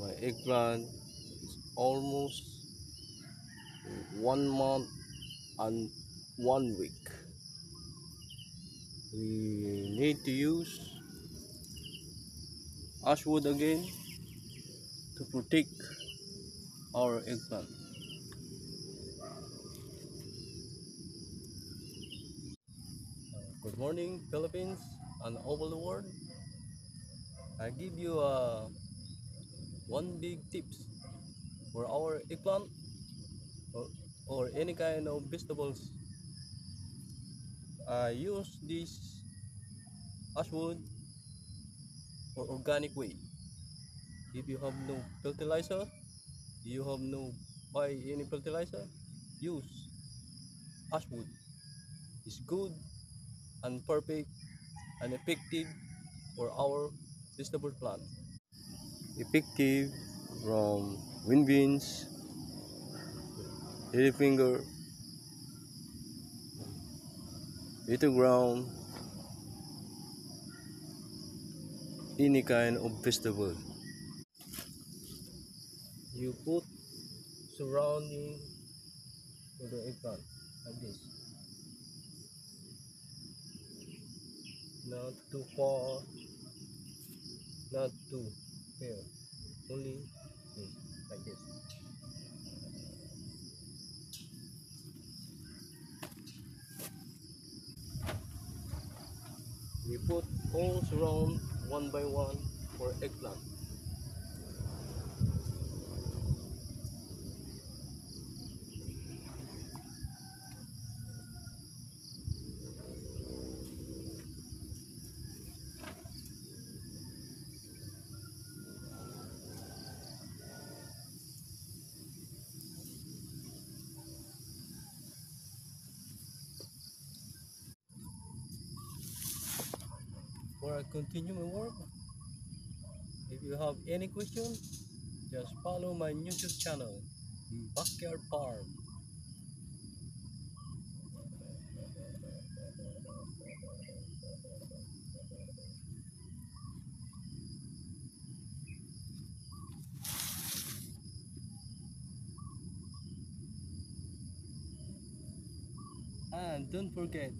My eggplant is almost 1 month and 1 week. We need to use ashwood again to protect our eggplant. Good morning, Philippines and all the world. I give you one big tips for our eggplant or, or any kind of vegetables. I use this ashwood for organic way. If you have no fertilizer, you have no buy any fertilizer, use ashwood. It's good and perfect and effective for our vegetable plant. Effective from wind beans, finger, little ground, any kind of vegetable. You put surrounding to the eggplant like this. Not too far, not too fair. Only this, like this. We put all surround one by one for eggplant. Before I continue my work, if you have any question, just follow my YouTube channel, Backyard Farm. And don't forget,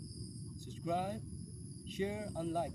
subscribe, share, and like.